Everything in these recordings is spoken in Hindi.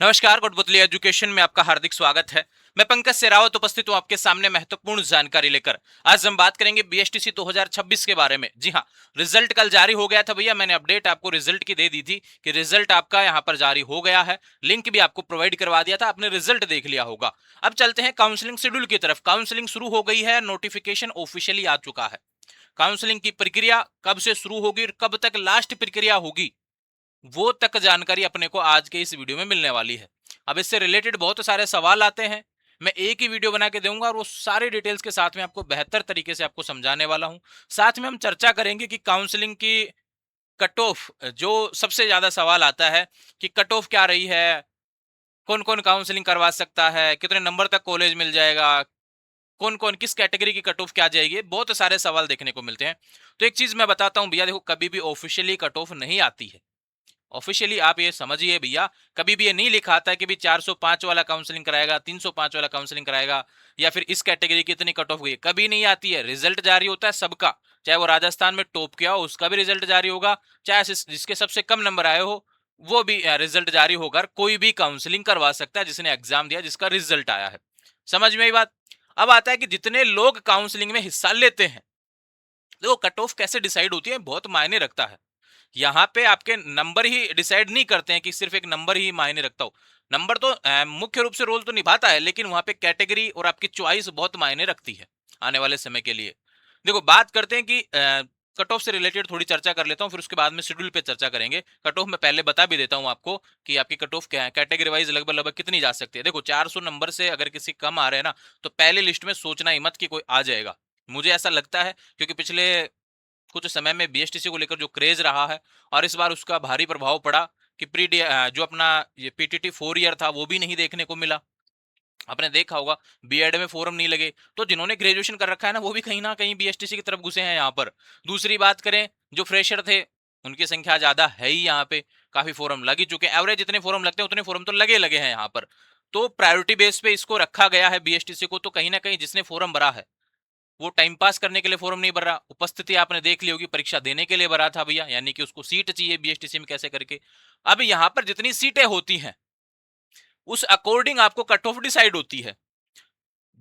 नमस्कार, कोटपुतली एजुकेशन में आपका हार्दिक स्वागत है। मैं पंकज सेरावत उपस्थित हूं आपके सामने महत्वपूर्ण जानकारी लेकर। आज हम बात करेंगे बीएसटीसी 2026 के बारे में। जी हां, रिजल्ट कल जारी हो गया था भैया। मैंने अपडेट आपको रिजल्ट की दे दी थी कि रिजल्ट आपका यहां पर जारी हो गया है। लिंक भी आपको प्रोवाइड करवा दिया था, आपने रिजल्ट देख लिया होगा। अब चलते हैं काउंसलिंग शेड्यूल की तरफ। काउंसलिंग शुरू हो गई है, नोटिफिकेशन ऑफिशियली आ चुका है। काउंसलिंग की प्रक्रिया कब से शुरू होगी और कब तक लास्ट प्रक्रिया होगी, वो तक जानकारी अपने को आज के इस वीडियो में मिलने वाली है। अब इससे रिलेटेड बहुत सारे सवाल आते हैं, मैं एक ही वीडियो बना के दूंगा और वो सारे डिटेल्स के साथ में आपको बेहतर तरीके से आपको समझाने वाला हूं। साथ में हम चर्चा करेंगे कि काउंसलिंग की कट ऑफ, जो सबसे ज्यादा सवाल आता है कि कट ऑफ क्या रही है, कौन कौन काउंसलिंग करवा सकता है, कितने नंबर तक कॉलेज मिल जाएगा, कौन कौन किस कैटेगरी की कट ऑफ क्या जाएगी, बहुत सारे सवाल देखने को मिलते हैं। तो एक चीज मैं बताता हूं भैया, देखो कभी भी ऑफिशियली कट ऑफ नहीं आती है। ऑफिशियली आप ये समझिए भैया, कभी भी ये नहीं लिखा आता है कि भी 405 वाला काउंसलिंग कराएगा, 305 वाला काउंसलिंग कराएगा, या फिर इस कैटेगरी की इतनी कट ऑफ हुई, कभी नहीं आती है। रिजल्ट जारी होता है सबका, चाहे वो राजस्थान में टॉप किया हो उसका भी रिजल्ट जारी होगा, चाहे जिसके सबसे कम नंबर आए हो वो भी रिजल्ट जारी होकर कोई भी काउंसलिंग करवा सकता है जिसने एग्जाम दिया, जिसका रिजल्ट आया है। समझ में आई बात। अब आता है कि जितने लोग काउंसलिंग में हिस्सा लेते हैं, देखो कट ऑफ कैसे डिसाइड होती है बहुत मायने रखता है। यहाँ पे आपके नंबर ही डिसाइड नहीं करते हैं कि सिर्फ एक नंबर ही मायने रखता हो। नंबर तो मुख्य रूप से रोल तो निभाता है, लेकिन वहां पे कैटेगरी और आपकी चॉइस बहुत मायने रखती है आने वाले समय के लिए। देखो बात करते हैं कि कट ऑफ से रिलेटेड थोड़ी चर्चा कर लेता हूँ, फिर उसके बाद में शेड्यूल पे चर्चा करेंगे। कट ऑफ में पहले बता भी देता हूँ आपको कि आपकी कट ऑफ क्या है, कैटेगरी वाइज लगभग लगभग कितनी जा सकती है। देखो 400 नंबर से अगर किसी कम आ रहे हैं ना, तो पहले लिस्ट में सोचना ही मत कि कोई आ जाएगा। मुझे ऐसा लगता है क्योंकि पिछले कुछ समय में बीएसटीसी को लेकर जो क्रेज रहा है और इस बार उसका भारी प्रभाव पड़ा कि जो अपना ये पीटीटी 4 ईयर था वो भी नहीं देखने को मिला। आपने देखा होगा बीएड में फॉर्म नहीं लगे, तो जिन्होंने ग्रेजुएशन कर रखा है ना वो भी कहीं ना कहीं बीएसटीसी की तरफ घुसे हैं यहाँ पर। दूसरी बात करें, जो फ्रेशर थे उनकी संख्या ज्यादा है ही यहाँ पे, काफी फॉर्म लग ही चुके हैं। एवरेज जितने फॉर्म लगते हैं उतने फॉर्म तो लगे लगे हैं यहाँ पर। तो प्रायोरिटी बेस पे इसको रखा गया है बीएसटीसी को। तो कहीं ना कहीं जिसने फॉर्म भरा है वो टाइम पास करने के लिए फॉर्म नहीं भर रहा, उपस्थिति आपने देख ली होगी, परीक्षा देने के लिए भरा था भैया, यानी कि उसको सीट चाहिए बीएसटीसी में कैसे करके। अब यहां पर जितनी सीटें होती हैं उस अकॉर्डिंग आपको कट ऑफ डिसाइड होती है।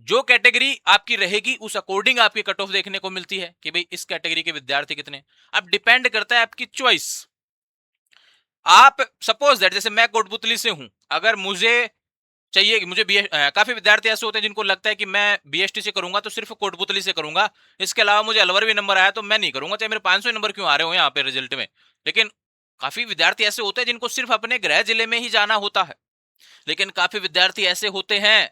जो कैटेगरी आपकी रहेगी उस अकॉर्डिंग आपकी कट ऑफ देखने को मिलती है कि भाई इस कैटेगरी के विद्यार्थी कितने। अब डिपेंड करता है आपकी चॉइस। आप सपोज दैट जैसे मैं कोटपुतली से हूं, अगर मुझे चाहिए कि मुझे काफी विद्यार्थी ऐसे होते हैं जिनको लगता है कि मैं बीएसटी से करूंगा तो सिर्फ कोटपुतली से करूंगा, इसके अलावा मुझे अलवर भी नंबर आया तो मैं नहीं करूंगा, चाहे मेरे 500 नंबर क्यों आ रहे हो यहाँ पे रिजल्ट में। लेकिन काफी विद्यार्थी ऐसे होते हैं जिनको सिर्फ अपने गृह जिले में ही जाना होता है। लेकिन काफी विद्यार्थी ऐसे होते हैं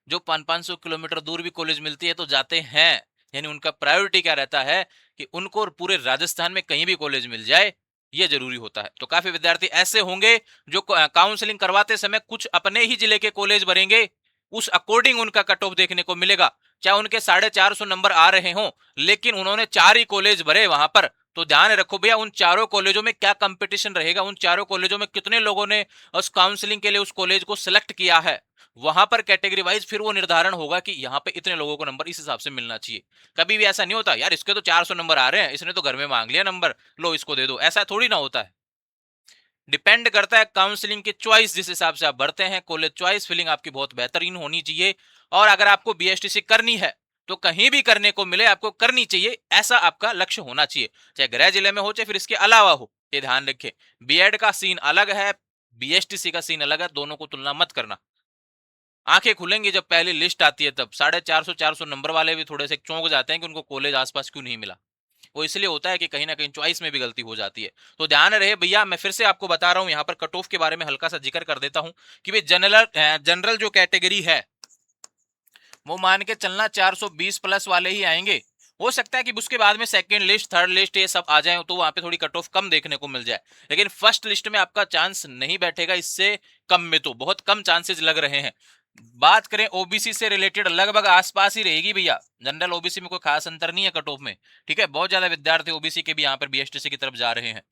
जो 500-500 किलोमीटर दूर भी कॉलेज मिलती है तो जाते हैं। यानी उनका प्रायोरिटी क्या रहता है कि उनको पूरे राजस्थान में कहीं भी कॉलेज मिल जाए, ये जरूरी होता है। तो काफी विद्यार्थी ऐसे होंगे जो काउंसलिंग करवाते समय कुछ अपने ही जिले के कॉलेज भरेंगे, उस अकॉर्डिंग उनका कट ऑफ देखने को मिलेगा। चाहे उनके 450 नंबर आ रहे हों, लेकिन उन्होंने 4 ही कॉलेज भरे वहां पर। तो ध्यान रखो भैया, उन चारों कॉलेजों में क्या कंपटीशन रहेगा, उन चारों कॉलेजों में कितने लोगों ने उस काउंसलिंग के लिए उस कॉलेज को सिलेक्ट किया है। वहां पर कैटेगरी वाइज फिर वो निर्धारण होगा कि यहाँ पे इतने लोगों को नंबर इस हिसाब से मिलना चाहिए। कभी भी ऐसा नहीं होता यार इसके तो 400 नंबर आ रहे हैं, इसने तो घर में मांग लिया नंबर, लो इसको दे दो, ऐसा थोड़ी ना होता है। डिपेंड करता है काउंसलिंग की चॉइस, जिस हिसाब से आप भरते हैं। कॉलेज चॉइस फिलिंग आपकी बहुत बेहतरीन होनी चाहिए। और अगर आपको बीएसटीसी करनी है तो कहीं भी करने को मिले आपको करनी चाहिए, ऐसा आपका लक्ष्य होना चाहिए, चाहे गृह जिले में हो चाहे फिर इसके अलावा हो। ये ध्यान रखें, बीएड का सीन अलग है, बीएसटीसी का सीन अलग है, दोनों को तुलना मत करना। आंखें खुलेंगी जब पहली लिस्ट आती है तब। 450 नंबर वाले भी थोड़े से चौंक जाते हैं कि उनको कॉलेज आसपास क्यों नहीं मिला। वो इसलिए होता है कि कहीं ना कहीं चॉइस में भी गलती हो जाती है। तो ध्यान रहे भैया, मैं फिर से आपको बता रहा हूं, यहाँ पर कट ऑफ के बारे में हल्का सा जिक्र कर देता हूं कि भाई जनरल जनरल जो कैटेगरी है वो मान के चलना 420 प्लस वाले ही आएंगे। हो सकता है कि उसके बाद में सेकंड लिस्ट थर्ड लिस्ट ये सब आ जाए तो वहां पे थोड़ी कट ऑफ कम देखने को मिल जाए, लेकिन फर्स्ट लिस्ट में आपका चांस नहीं बैठेगा। इससे कम में तो बहुत कम चांसेस लग रहे हैं। बात करें ओबीसी से रिलेटेड, लगभग आसपास ही रहेगी भैया। जनरल ओबीसी में कोई खास अंतर नहीं है कट ऑफ में, ठीक है। बहुत ज्यादा विद्यार्थी ओबीसी के भी यहाँ पर बीएसटीसी की तरफ जा रहे हैं।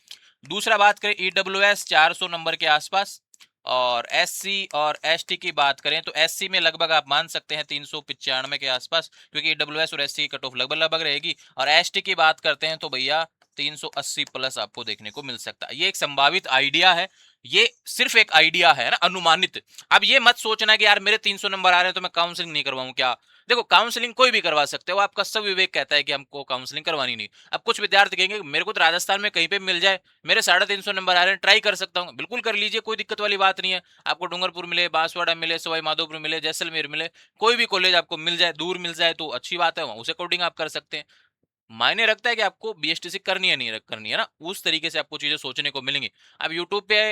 दूसरा बात करें ईडब्ल्यूएस 400 नंबर के आसपास, और एससी और एसटी की बात करें तो एससी में लगभग आप मान सकते हैं 395 के आसपास, क्योंकि ईडब्ल्यूएस और एससी की कट ऑफ लगभग लगभग रहेगी। और एसटी की बात करते हैं तो भैया 380 प्लस आपको देखने को मिल सकता है। ये एक संभावित आइडिया है, ये सिर्फ एक आइडिया है ना, अनुमानित। अब ये मत सोचना कि यार मेरे 300 नंबर आ रहे हैं तो मैं काउंसलिंग नहीं करवाऊं क्या। देखो काउंसलिंग कोई भी करवा सकते हो, आपका सब विवेक कहता है कि हमको काउंसलिंग करवानी नहीं। अब कुछ विद्यार्थी कहेंगे मेरे को तो राजस्थान में कहीं पे मिल जाए, मेरे 350 नंबर आ रहे हैं, ट्राई कर सकता हूँ। बिल्कुल कर लीजिए, कोई दिक्कत वाली बात नहीं है। आपको डूंगरपुर मिले, बांसवाड़ा मिले, सवाई माधोपुर मिले, जैसलमेर मिले, कोई भी कॉलेज आपको मिल जाए, दूर मिल जाए तो अच्छी बात है, उस अकॉर्डिंग आप कर सकते हैं। मायने रखता है कि आपको बीएसटीसी करनी है नहीं करनी है ना, उस तरीके से आपको चीजें सोचने को मिलेंगी। अब यूट्यूब पे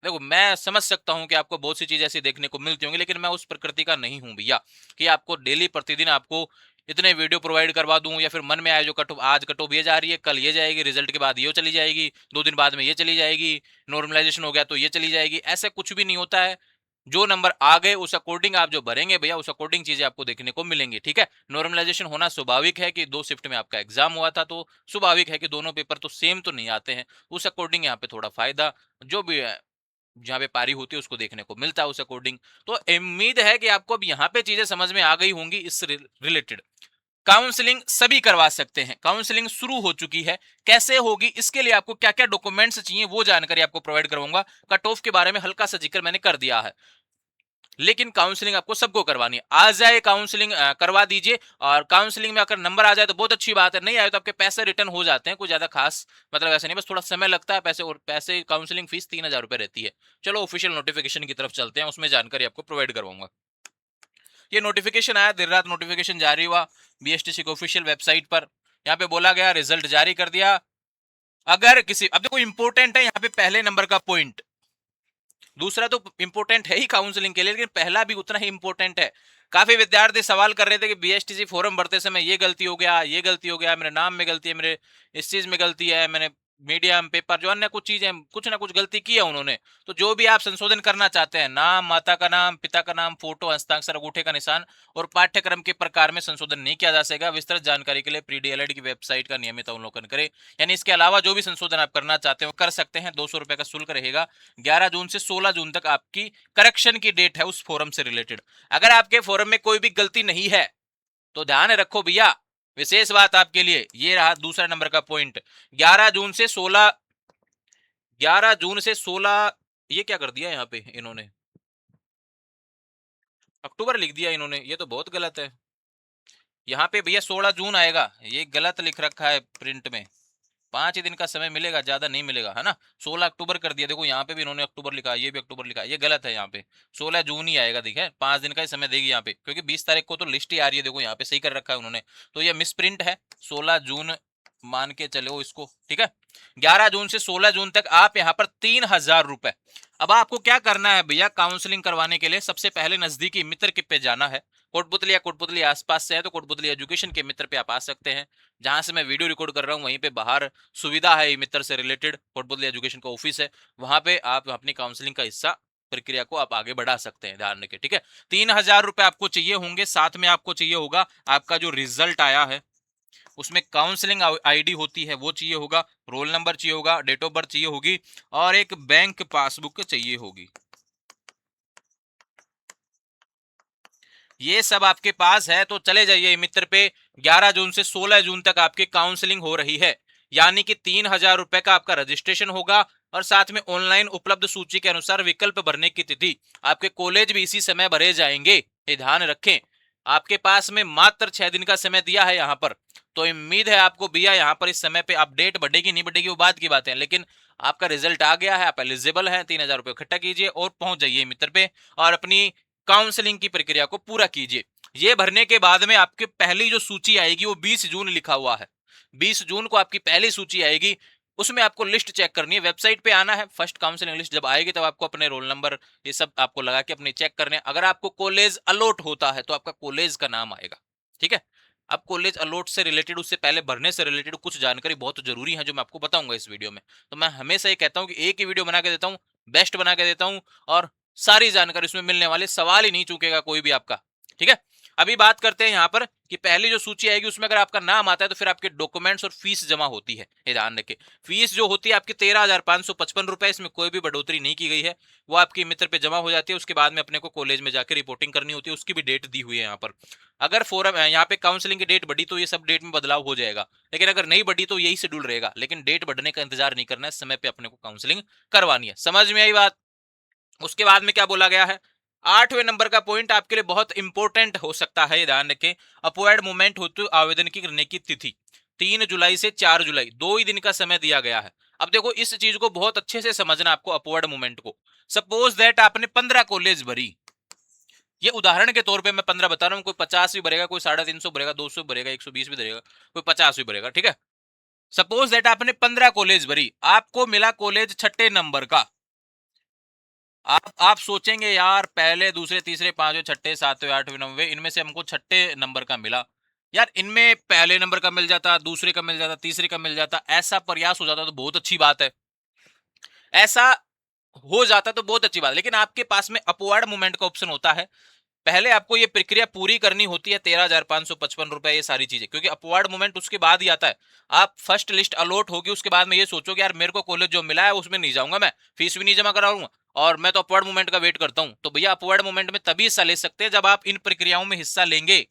देखो मैं समझ सकता हूं कि आपको बहुत सी चीजें ऐसी देखने को मिलती होंगी, लेकिन मैं उस प्रकृति का नहीं हूं भैया कि आपको डेली प्रतिदिन आपको इतने वीडियो प्रोवाइड करवा दूं, या फिर मन में आए जो कट आज कट ऑफ ये जा रही है, कल ये जाएगी, रिजल्ट के बाद ये चली जाएगी, 2 दिन बाद में ये चली जाएगी, नॉर्मलाइजेशन हो गया तो ये चली जाएगी। ऐसा कुछ भी नहीं होता है। जो नंबर आ गए उस अकॉर्डिंग आप जो भरेंगे भैया, उस अकॉर्डिंग चीजें आपको देखने को मिलेंगी। ठीक है, नॉर्मलाइजेशन होना स्वाभाविक है कि 2 शिफ्ट में आपका एग्जाम हुआ था, तो स्वाभाविक है कि दोनों पेपर तो सेम तो नहीं आते हैं। उस अकॉर्डिंग यहाँ पे थोड़ा फायदा जो भी है, जहाँ पे पारी होती है उसको देखने को मिलता है उस अकॉर्डिंग। तो उम्मीद है कि आपको अब यहाँ पे चीजें समझ में आ गई होंगी इस रिलेटेड। काउंसलिंग सभी करवा सकते हैं, काउंसलिंग शुरू हो चुकी है। कैसे होगी, इसके लिए आपको क्या क्या डॉक्यूमेंट्स चाहिए वो जानकारी आपको प्रोवाइड करवाऊंगा। कट ऑफ के बारे में हल्का सा जिक्र मैंने कर दिया है, लेकिन काउंसलिंग आपको सबको करवानी है। आ जाए काउंसलिंग करवा दीजिए, और काउंसलिंग में अगर नंबर आ जाए तो बहुत अच्छी बात है, नहीं आए तो आपके पैसे रिटर्न हो जाते हैं। कोई ज्यादा खास मतलब ऐसा नहीं, बस थोड़ा समय लगता है पैसे, और पैसे काउंसलिंग फीस 3,000 रुपए रहती है। चलो ऑफिशियल नोटिफिकेशन की तरफ चलते हैं, उसमें जानकारी आपको प्रोवाइड करवाऊंगा। ये नोटिफिकेशन आया, देर रात नोटिफिकेशन जारी हुआ बीएसटीसी की ऑफिशियल वेबसाइट पर। यहाँ पे बोला गया रिजल्ट जारी कर दिया। अगर किसी, अब देखो इंपोर्टेंट है यहाँ पे पहले नंबर का पॉइंट, दूसरा तो इंपॉर्टेंट है ही काउंसलिंग के लिए, लेकिन पहला भी उतना ही इंपॉर्टेंट है। काफी विद्यार्थी सवाल कर रहे थे कि बीएसटीसी फॉर्म भरते समय ये गलती हो गया, ये गलती हो गया, मेरे नाम में गलती है, मेरे इस चीज में गलती है, मैंने मीडियम पेपर जो अन्य कुछ चीजें कुछ ना कुछ गलती की है उन्होंने। तो जो भी आप संशोधन करना चाहते हैं, नाम, माता का नाम, पिता का नाम, फोटो, हस्ताक्षर, अंगूठे का निशान और पाठ्यक्रम के प्रकार में संशोधन नहीं किया जा सकेगा। विस्तृत जानकारी के लिए प्री डीएलएड की वेबसाइट का नियमित अवलोकन करें। यानी इसके अलावा जो भी संशोधन आप करना चाहते हो कर सकते हैं। 200 रुपए का शुल्क रहेगा। 11 जून से 16 जून तक आपकी करेक्शन की डेट है उस फोरम से रिलेटेड। अगर आपके फोरम में कोई भी गलती नहीं है तो ध्यान रखो भैया, विशेष बात आपके लिए ये रहा दूसरा नंबर का पॉइंट। 11 जून से 16, 11 जून से 16, ये क्या कर दिया यहाँ पे इन्होंने, अक्टूबर लिख दिया इन्होंने, ये तो बहुत गलत है। यहाँ पे भैया 16 जून आएगा, ये गलत लिख रखा है प्रिंट में। 5 ही दिन का समय मिलेगा, ज्यादा नहीं मिलेगा, है ना। 16 अक्टूबर कर दिया, देखो यहाँ पे भी इन्होंने अक्टूबर लिखा, ये भी अक्टूबर लिखा, ये गलत है। यहाँ पे 16 जून ही आएगा, देखिए 5 दिन का ही समय देगी यहाँ पे, क्योंकि 20 तारीख को तो लिस्ट ही आ रही है, देखो यहाँ पे सही कर रखा है उन्होंने। तो ये मिस प्रिंट है, 16 जून मान के चलो इसको, ठीक है। 11 जून से 16 जून तक आप यहाँ पर 3,000 रुपए। अब आपको क्या करना है भैया, काउंसलिंग करवाने के लिए सबसे पहले नजदीकी मित्र के पे जाना है। कोटपुतली या कोटपुतली आसपास से है तो कोटपुतली एजुकेशन के मित्र पे आप आ सकते हैं, जहां से मैं वीडियो रिकॉर्ड कर रहा हूं वहीं पे बाहर सुविधा है मित्र से रिलेटेड, कोटपुतली एजुकेशन का ऑफिस है, वहां पे आप अपनी काउंसलिंग का हिस्सा प्रक्रिया को आप आगे बढ़ा सकते हैं। ध्यान रखें, ठीक है। 3,000 रुपए आपको चाहिए होंगे, साथ में आपको चाहिए होगा आपका जो रिजल्ट आया है उसमें काउंसलिंग आईडी होती है वो चाहिए होगा, रोल नंबर चाहिए होगा, डेट ऑफ बर्थ चाहिए होगी, और एक बैंक पासबुक चाहिए होगी। ये सब आपके पास है तो चले जाइए मित्र पे। 11 जून से 16 जून तक आपकी काउंसलिंग हो रही है, यानी कि 3,000 रुपए का आपका रजिस्ट्रेशन होगा, और साथ में ऑनलाइन उपलब्ध सूची के अनुसार विकल्प भरने की तिथि, आपके कॉलेज भी इसी समय भरे जाएंगे, ये ध्यान रखें। आपके पास में मात्र 6 दिन का समय दिया है यहाँ पर, तो उम्मीद है आपको भैया यहाँ पर इस समय पे अपडेट बढ़ेगी नहीं बढ़ेगी वो बात की बात है, लेकिन आपका रिजल्ट आ गया है, आप एलिजिबल हैं। 3,000 रुपए इकट्ठा कीजिए और पहुंच जाइए मित्र पे, और अपनी काउंसलिंग की प्रक्रिया को पूरा कीजिए। ये भरने के बाद में आपकी पहली जो सूची आएगी वो 20 जून लिखा हुआ है, 20 जून को आपकी पहली सूची आएगी। उसमें आपको लिस्ट चेक करनी है, वेबसाइट पे आना है, फर्स्ट काउंसलिंग लिस्ट जब आएगी तब आपको अपने रोल नंबर ये सब आपको लगा के अपने चेक करने। अगर आपको कॉलेज अलॉट होता है तो आपका कॉलेज का नाम आएगा, ठीक है। अब कॉलेज अलॉट से रिलेटेड, उससे पहले भरने से रिलेटेड कुछ जानकारी बहुत जरूरी है जो मैं आपको बताऊंगा इस वीडियो में। तो मैं हमेशा ये कहता हूं कि एक ही वीडियो बना के देता हूं, बेस्ट बना के देता हूं, और सारी जानकारी उसमें मिलने वाली, सवाल ही नहीं चूकेगा कोई भी आपका, ठीक है। अभी बात करते हैं यहाँ पर कि पहली जो सूची आएगी उसमें अगर आपका नाम आता है तो फिर आपके डॉक्यूमेंट्स और फीस जमा होती है। ये ध्यान रखें, फीस जो होती है आपकी 13,555 रुपए, इसमें कोई भी बढ़ोतरी नहीं की गई है, वो आपकी मित्र पे जमा हो जाती है। उसके बाद में अपने को कॉलेज में जाकर रिपोर्टिंग करनी होती है, उसकी भी डेट दी हुई है यहाँ पर। अगर फोरम यहाँ पे काउंसलिंग की डेट बढ़ी तो ये सब डेट में बदलाव हो जाएगा, लेकिन अगर नहीं बढ़ी तो यही शेड्यूल रहेगा। लेकिन डेट बढ़ने का इंतजार नहीं करना है, समय पे अपने को काउंसलिंग करवानी है। समझ में आई बात? उसके बाद में क्या बोला गया है, 8वें नंबर का पॉइंट आपके लिए बहुत इंपॉर्टेंट हो सकता है, ध्यान रखें। अपवर्ड मूवमेंट हेतु आवेदन की करने की तिथि 3 जुलाई से 4 जुलाई, 2 ही दिन का समय दिया गया है। अब देखो इस चीज को बहुत अच्छे से समझना आपको, अपवर्ड मूवमेंट को। सपोज दैट आपने 15 कॉलेज भरी, ये उदाहरण के तौर पे मैं 15 बता रहा हूं, कोई 50 भी भरेगा, कोई 350 भरेगा, 200 भरेगा, 120 भी भरेगा, कोई 50 भी भरेगा, ठीक है। सपोज दैट आपने 15 कॉलेज भरी, आपको मिला कॉलेज छठे नंबर का। आप सोचेंगे यार पहले दूसरे तीसरे पांचवें छठे सातवें आठवें नौवें, इनमें से हमको छठे नंबर का मिला, यार इनमें पहले नंबर का मिल जाता, दूसरे का मिल जाता, तीसरे का मिल जाता, ऐसा प्रयास हो जाता तो बहुत अच्छी बात है। ऐसा हो जाता तो बहुत अच्छी बात है, लेकिन आपके पास में अपवर्ड मूवमेंट का ऑप्शन होता है। पहले आपको ये प्रक्रिया पूरी करनी होती है, 13,555 रुपए, ये सारी चीजें, क्योंकि अपवर्ड मूवमेंट उसके बाद ही आता है। आप फर्स्ट लिस्ट अलॉट होगी, उसके बाद में ये सोचोगे यार मेरे को कॉलेज जो मिला है उसमें नहीं जाऊंगा, मैं फीस भी नहीं जमा कराऊंगा और मैं तो अपवर्ड मूवमेंट का वेट करता हूं। तो भैया अपवर्ड मूवमेंट में तभी हिस्सा ले सकते हैं जब आप इन प्रक्रियाओं में हिस्सा लेंगे।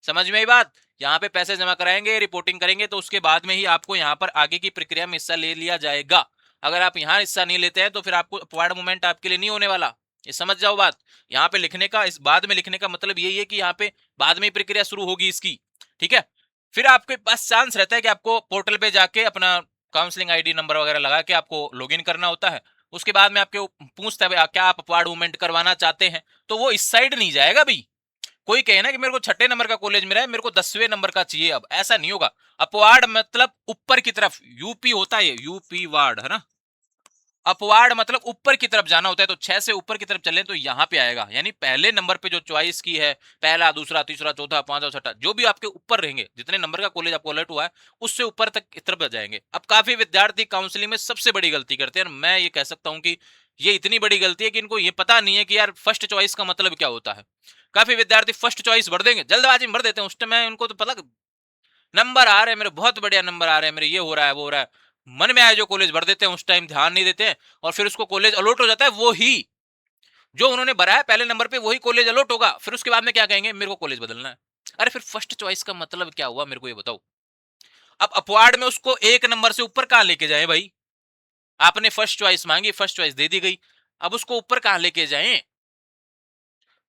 समझ में आई बात? यहाँ पे पैसे जमा कराएंगे, रिपोर्टिंग करेंगे, तो उसके बाद में ही आपको यहाँ पर आगे की प्रक्रिया में हिस्सा ले लिया जाएगा। अगर आप यहाँ हिस्सा नहीं लेते हैं तो फिर आपको अपवर्ड मूवमेंट आपके लिए नहीं होने वाला, ये समझ जाओ बात। यहाँ पे लिखने का, इस बाद में लिखने का मतलब यही है कि यहाँ पे बाद में प्रक्रिया शुरू होगी इसकी, ठीक है। फिर आपके पास चांस रहता है कि आपको पोर्टल पे जाके अपना काउंसलिंग आईडी नंबर वगैरह लगा के आपको लॉगिन करना होता है। उसके बाद में आपके पूछता है क्या आप अपवर्ड मूवमेंट करवाना चाहते हैं, तो वो इस साइड नहीं जाएगा भाई। कोई कहे ना कि मेरे को छठे नंबर का कॉलेज मिला है, मेरे को 10वें नंबर का चाहिए, अब ऐसा नहीं होगा। अपवार्ड मतलब ऊपर की तरफ, यूपी होता है, यूपी वार्ड है ना, अपवार्ड मतलब ऊपर की तरफ जाना होता है। तो 6 से ऊपर की तरफ चले तो यहां पे आएगा, यानी पहले नंबर पे जो चॉइस की है, पहला दूसरा तीसरा चौथा पांचवा छठा, जो भी आपके ऊपर रहेंगे, जितने नंबर का कॉलेज आपको अलर्ट हुआ है उससे ऊपर तक की तरफ जाएंगे। अब काफी विद्यार्थी काउंसलिंग में सबसे बड़ी गलती करते हैं, मैं ये कह सकता हूं कि ये इतनी बड़ी गलती है कि इनको ये पता नहीं है कि यार फर्स्ट चॉइस का मतलब क्या होता है। काफी विद्यार्थी फर्स्ट चॉइस भर देंगे, जल्दबाजी में भर देते हैं, उस टाइम उनको तो पता नंबर आ रहे हैं मेरे, बहुत बढ़िया नंबर आ रहे हैं मेरे, ये हो रहा है वो हो रहा है, मन में आए जो कॉलेज भर देते हैं, उस टाइम ध्यान नहीं देते हैं, और फिर उसको कॉलेज अलॉट हो जाता है, वो ही जो उन्होंने भरा है पहले नंबर पे वही कॉलेज अलॉट होगा। फिर उसके बाद में क्या कहेंगे, मेरे को कॉलेज बदलना है। अरे फिर फर्स्ट चॉइस का मतलब क्या हुआ, मेरे को ये बताओ। अब अपवार्ड में उसको एक नंबर से ऊपर कहां लेके जाए भाई, आपने फर्स्ट चॉइस मांगी, फर्स्ट चॉइस दे दी गई, अब उसको ऊपर कहां लेके जाए।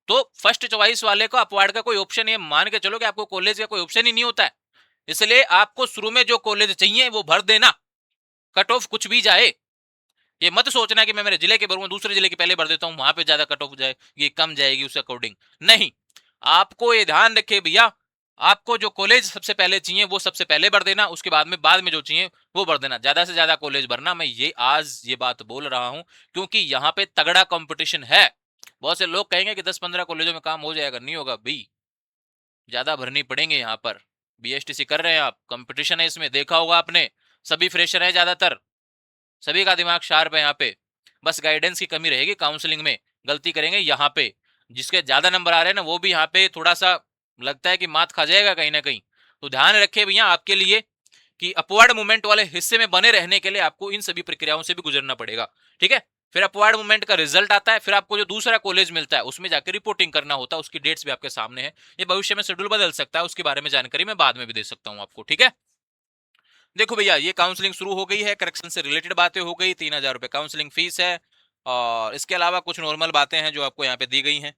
तो फर्स्ट चॉइस वाले को अपवार्ड का कोई ऑप्शन, ये मान के चलो कि आपको कॉलेज का कोई ऑप्शन ही नहीं होता है। इसलिए आपको शुरू में जो कॉलेज चाहिए वो भर देना, कट ऑफ कुछ भी जाए। ये मत सोचना कि मैं मेरे जिले के भरूंगा, दूसरे जिले के पहले भर देता हूं, वहां पे ज्यादा कट ऑफ जाएगी, कम जाएगी उस अकॉर्डिंग। नहीं, आपको ये ध्यान रखे भैया, आपको जो कॉलेज सबसे पहले चाहिए वो सबसे पहले भर देना, उसके बाद में जो चाहिए वो भर देना। ज्यादा से ज्यादा कॉलेज भरना, मैं ये आज ये बात बोल रहा हूं क्योंकि यहाँ पे तगड़ा कंपटीशन है। बहुत से लोग कहेंगे कि 10-15 कॉलेजों में काम हो जाएगा, नहीं होगा भाई, ज्यादा भरनी पड़ेंगे। यहाँ पर बीएसटीसी कर रहे हैं आप, कंपटीशन है इसमें, देखा होगा आपने, सभी फ्रेशर है ज्यादातर, सभी का दिमाग शार्प है यहाँ पे, बस गाइडेंस की कमी रहेगी काउंसलिंग में, गलती करेंगे यहाँ पे। जिसके ज्यादा नंबर आ रहे हैं ना वो भी यहाँ पे थोड़ा सा लगता है कि मात खा जाएगा कहीं ना कहीं। तो ध्यान रखे भैया आपके लिए कि अपवर्ड मूवमेंट वाले हिस्से में बने रहने के लिए आपको इन सभी प्रक्रियाओं से भी गुजरना पड़ेगा, ठीक है। फिर अपवर्ड मूवमेंट का रिजल्ट आता है, फिर आपको जो दूसरा कॉलेज मिलता है उसमें जाकर रिपोर्टिंग करना होता है, उसकी डेट्स भी आपके सामने है। ये भविष्य में शेड्यूल बदल सकता है, उसके बारे में जानकारी मैं बाद में भी दे सकता हूँ आपको, ठीक है। देखो भैया ये काउंसलिंग शुरू हो गई है, करेक्शन से रिलेटेड बातें हो गई, 3,000 रुपए काउंसलिंग फीस है, और इसके अलावा कुछ नॉर्मल बातें हैं जो आपको यहाँ पे दी गई हैं।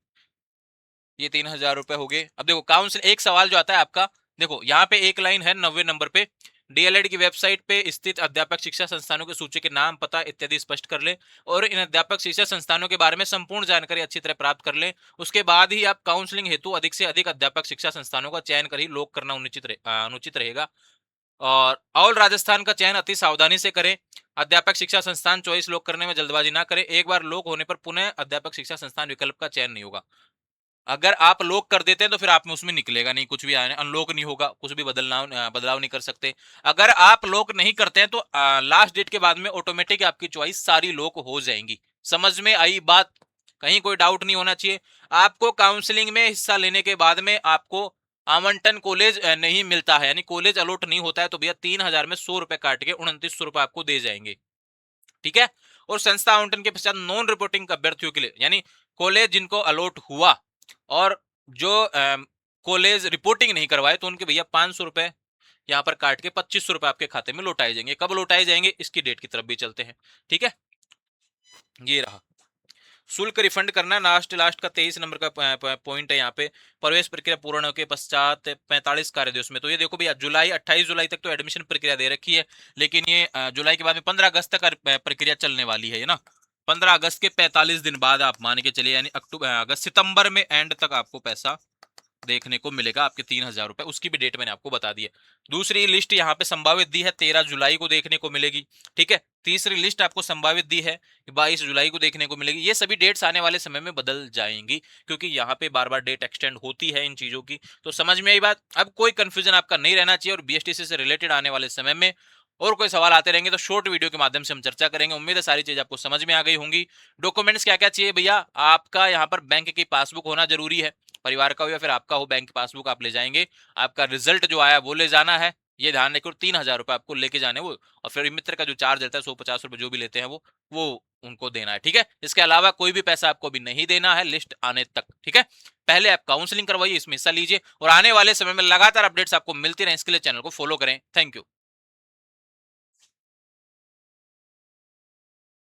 ये 3,000 रुपए हो गए। अब देखो काउंसिल, एक सवाल जो आता है आपका, देखो यहाँ पे एक लाइन है 90 नंबर पे, डीएलएड की वेबसाइट पे स्थित अध्यापक शिक्षा संस्थानों की सूची के नाम पता इत्यादि स्पष्ट कर ले, और इन अध्यापक शिक्षा संस्थानों के बारे में संपूर्ण जानकारी अच्छी तरह प्राप्त कर ले। उसके बाद ही आप काउंसलिंग हेतु अधिक से अधिक अध्यापक शिक्षा संस्थानों का चयन कर ही लॉक करना अनुचित रहेगा। और ऑल राजस्थान का चयन अति सावधानी से करें। अध्यापक शिक्षा संस्थान चॉइस लॉक करने में जल्दबाजी ना करें, एक बार लॉक होने पर पुनः अध्यापक शिक्षा संस्थान विकल्प का चयन नहीं होगा। अगर आप लॉक कर देते हैं तो फिर आप में उसमें निकलेगा नहीं कुछ भी, अनलॉक नहीं होगा, कुछ भी बदलाव नहीं कर सकते। अगर आप लॉक नहीं करते हैं तो लास्ट डेट के बाद में ऑटोमेटिक आपकी चॉइस सारी लॉक हो जाएंगी। समझ में आई बात? कहीं कोई डाउट नहीं होना चाहिए। आपको काउंसलिंग में हिस्सा लेने के बाद में आपको आवंटन कॉलेज नहीं मिलता है, यानी कॉलेज अलॉट नहीं होता है, तो भैया 3,000 में 100 रुपए काट के 2900 रुपए आपको दे जाएंगे। ठीक है। और संस्था आवंटन के पश्चात नॉन रिपोर्टिंग अभ्यर्थियों के लिए, यानी कॉलेज जिनको अलॉट हुआ और जो कॉलेज रिपोर्टिंग नहीं करवाए, तो उनके भैया 500 रुपए यहाँ पर काट के 2500 रुपए आपके खाते में लौटाए जाएंगे। कब लौटाए जाएंगे, इसकी डेट की तरफ भी चलते हैं। ठीक है, ये रहा। शुल्क रिफंड करना लास्ट लास्ट का 23 नंबर का पॉइंट है यहाँ पे। प्रवेश प्रक्रिया पूर्ण होने के पश्चात 45 कार्य दिवस में, तो ये देखो भैया जुलाई 28 जुलाई तक तो एडमिशन प्रक्रिया दे रखी है, लेकिन ये जुलाई के बाद में 15 अगस्त तक प्रक्रिया चलने वाली है ना। 15 अगस्त के 45 दिन बाद आप मान के चलिए, यानी अक्टूबर अगस्त सितंबर में एंड तक आपको पैसा देखने को मिलेगा, आपके 3,000 रुपए। उसकी भी डेट मैंने आपको बता दी है। दूसरी लिस्ट यहाँ पे संभावित दी है 13 जुलाई को देखने को मिलेगी। ठीक है, तीसरी लिस्ट आपको संभावित दी है 22 जुलाई को देखने को मिलेगी। ये सभी डेट्स आने वाले समय में बदल जाएंगी, क्योंकि यहाँ पे बार बार डेट एक्सटेंड होती है इन चीजों की। तो समझ में आई बात। अब कोई कंफ्यूजन आपका नहीं रहना चाहिए, और बीएसटीसी से रिलेटेड आने वाले समय में और कोई सवाल आते रहेंगे तो शॉर्ट वीडियो के माध्यम से हम चर्चा करेंगे। उम्मीद है सारी चीज आपको समझ में आ गई होंगी। डॉक्यूमेंट्स क्या क्या चाहिए भैया, आपका यहाँ पर बैंक की पासबुक होना जरूरी है, परिवार का हो या फिर आपका हो, बैंक पासबुक आप ले जाएंगे। आपका रिजल्ट जो आया वो ले जाना है, ये ध्यान रखिए। 3,000 रुपए आपको लेके जाने वो, और फिर मित्र का जो चार्ज रहता है 150 रुपए जो भी लेते हैं वो उनको देना है। ठीक है, इसके अलावा कोई भी पैसा आपको अभी नहीं देना है लिस्ट आने तक। ठीक है, पहले आप काउंसलिंग करवाइए, इसमें हिस्सा लीजिए, और आने वाले समय में लगातार अपडेट्स आपको मिलती रहे, इसके लिए चैनल को फॉलो करें। Thank you.